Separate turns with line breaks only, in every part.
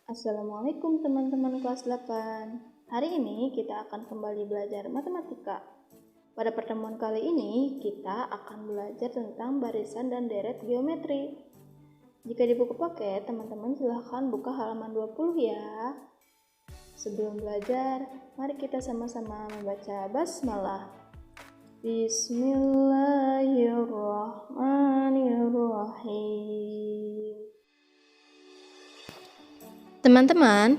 Assalamualaikum teman-teman kelas 8. Hari ini kita akan kembali belajar matematika. Pada pertemuan kali ini kita akan belajar tentang barisan dan deret geometri. Jika di buku paket, teman-teman silahkan buka halaman 20 ya. Sebelum belajar, mari kita sama-sama membaca basmalah. Bismillahirrahmanirrahim. Teman-teman,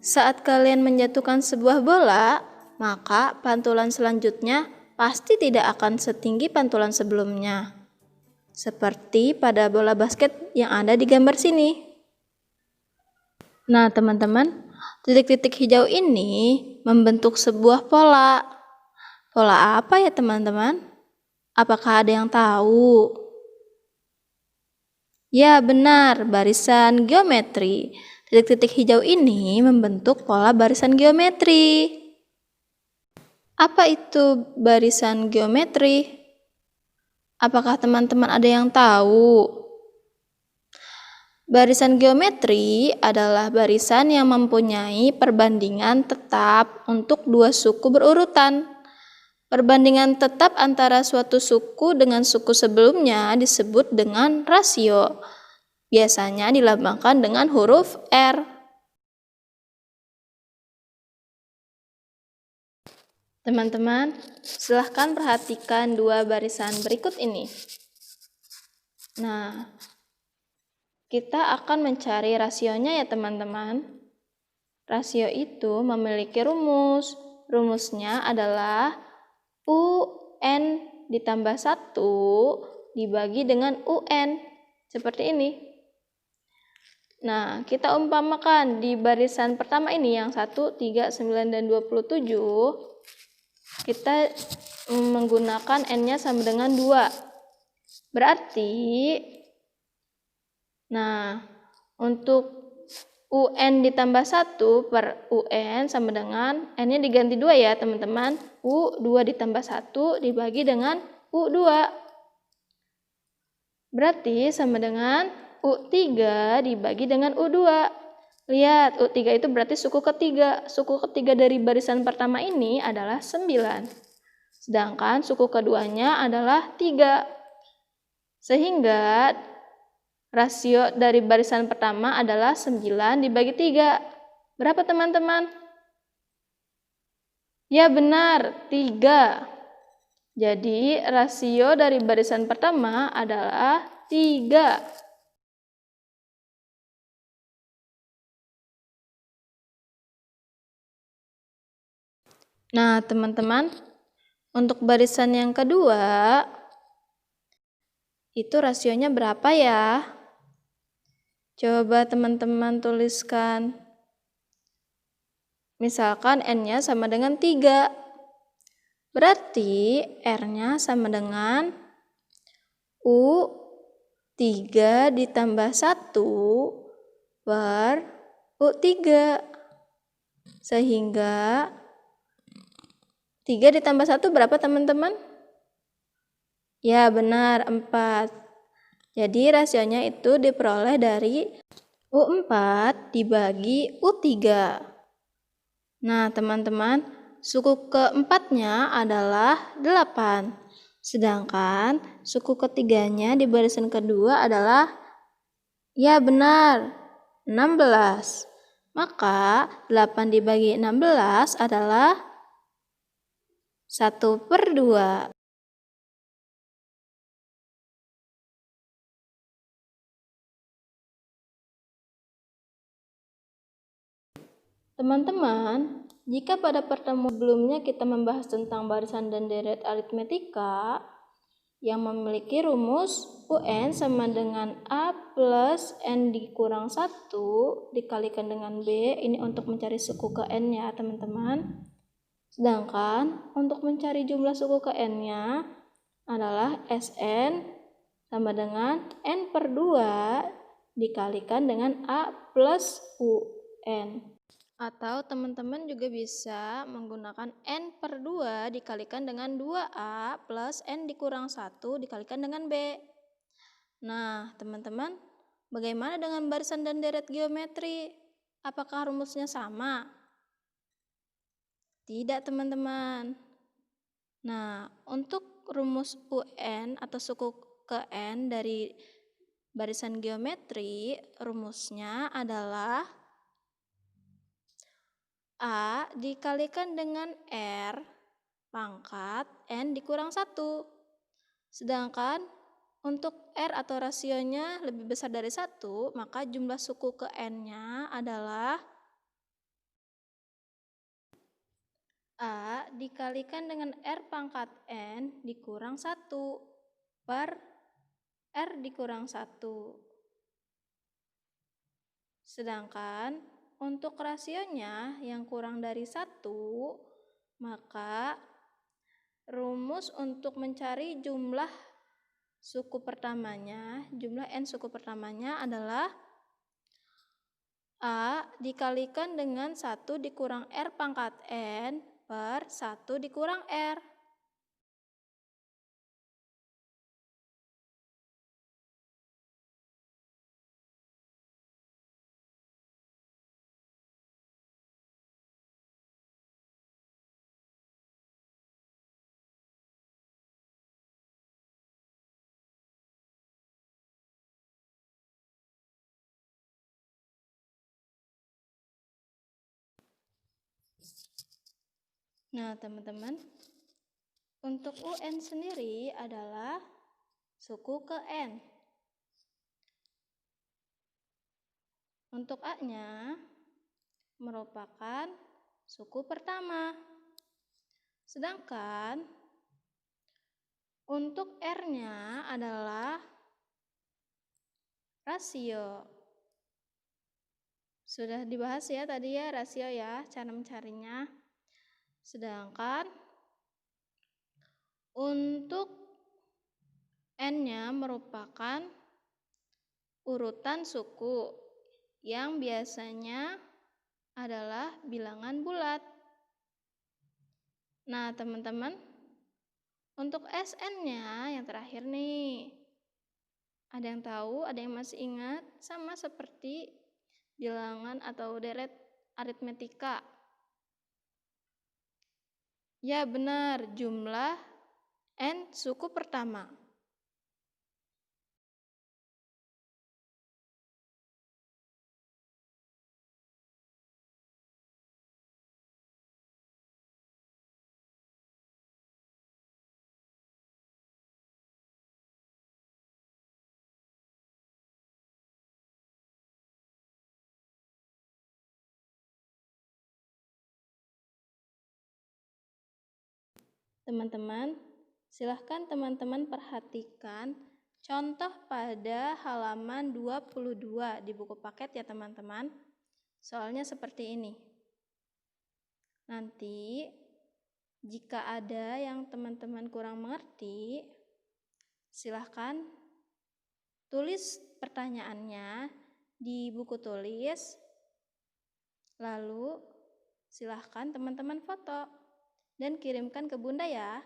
saat kalian menjatuhkan sebuah bola, maka pantulan selanjutnya pasti tidak akan setinggi pantulan sebelumnya. Seperti pada bola basket yang ada di gambar sini. Nah, teman-teman, titik-titik hijau ini membentuk sebuah pola. Pola apa ya, teman-teman? Apakah ada yang tahu? Ya, benar, barisan geometri. Titik-titik hijau ini membentuk pola barisan geometri. Apa itu barisan geometri? Apakah teman-teman ada yang tahu? Barisan geometri adalah barisan yang mempunyai perbandingan tetap untuk dua suku berurutan. Perbandingan tetap antara suatu suku dengan suku sebelumnya disebut dengan rasio. Biasanya dilambangkan dengan huruf R. Teman-teman, silahkan perhatikan dua barisan berikut ini. Nah, kita akan mencari rasionya ya teman-teman. Rasio itu memiliki rumus. Rumusnya adalah UN ditambah 1 dibagi dengan UN. Seperti ini. Nah, kita umpamakan di barisan pertama ini yang 1, 3, 9, dan 27, kita menggunakan N-nya sama dengan 2. Berarti, nah, untuk UN ditambah 1 per UN sama dengan N-nya diganti 2 ya teman-teman. U2 ditambah 1 dibagi dengan U2. Berarti sama dengan U3 dibagi dengan U2. Lihat, U3 itu berarti suku ketiga. Suku ketiga dari barisan pertama ini adalah 9. Sedangkan suku keduanya adalah 3. Sehingga rasio dari barisan pertama adalah 9 dibagi 3. Berapa teman-teman? Ya benar, 3. Jadi rasio dari barisan pertama adalah 3. Nah, teman-teman, untuk barisan yang kedua, itu rasionya berapa ya? Coba teman-teman tuliskan. Misalkan N-nya sama dengan 3. Berarti R-nya sama dengan U3 ditambah 1 per U3. Sehingga 3 ditambah 1 berapa teman-teman? Ya benar, 4. Jadi rasionya itu diperoleh dari U4 dibagi U3. Nah teman-teman, suku keempatnya adalah 8. Sedangkan suku ketiganya di barisan kedua adalah, ya benar, 16. Maka 8 dibagi 16 adalah 1/2. Teman-teman, jika pada pertemuan sebelumnya kita membahas tentang barisan dan deret aritmetika yang memiliki rumus UN sama dengan A plus N dikurang 1 dikalikan dengan B, ini untuk mencari suku ke N-nya teman-teman. Sedangkan untuk mencari jumlah suku ke N-nya adalah Sn sama dengan N/2 dikalikan dengan A plus UN. Atau teman-teman juga bisa menggunakan N/2 dikalikan dengan 2A plus N dikurang 1 dikalikan dengan B. Nah, teman-teman, bagaimana dengan barisan dan deret geometri? Apakah rumusnya sama? Tidak, teman-teman. Nah, untuk rumus UN atau suku ke N dari barisan geometri, rumusnya adalah A dikalikan dengan R pangkat N dikurang 1. Sedangkan untuk R atau rasionya lebih besar dari 1, maka jumlah suku ke N-nya adalah A dikalikan dengan R pangkat N dikurang 1 per R dikurang 1. Sedangkan untuk rasionya yang kurang dari 1, maka rumus untuk mencari jumlah suku pertamanya, jumlah N suku pertamanya adalah A dikalikan dengan 1 dikurang R pangkat N per 1 dikurang R. Nah, teman-teman, untuk UN sendiri adalah suku ke N. Untuk A-nya merupakan suku pertama. Sedangkan untuk R-nya adalah rasio. Sudah dibahas ya tadi ya rasio ya, cara mencarinya. Sedangkan untuk N-nya merupakan urutan suku yang biasanya adalah bilangan bulat. Nah, teman-teman, untuk SN-nya yang terakhir nih, ada yang tahu, ada yang masih ingat? Sama seperti bilangan atau deret aritmetika. Ya benar, jumlah N suku pertama. Teman-teman, silahkan teman-teman perhatikan contoh pada halaman 22 di buku paket ya teman-teman. Soalnya seperti ini. Nanti jika ada yang teman-teman kurang mengerti, silahkan tulis pertanyaannya di buku tulis. Lalu silahkan teman-teman foto dan kirimkan ke Bunda ya.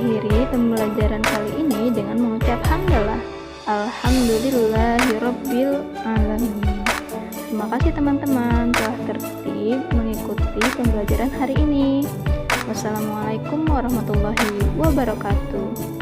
akhiri pembelajaran kali ini dengan mengucap hamdalah. Alhamdulillahirabbil alamin. Terima kasih teman-teman telah tertib mengikuti pembelajaran hari ini. Wassalamualaikum warahmatullahi wabarakatuh.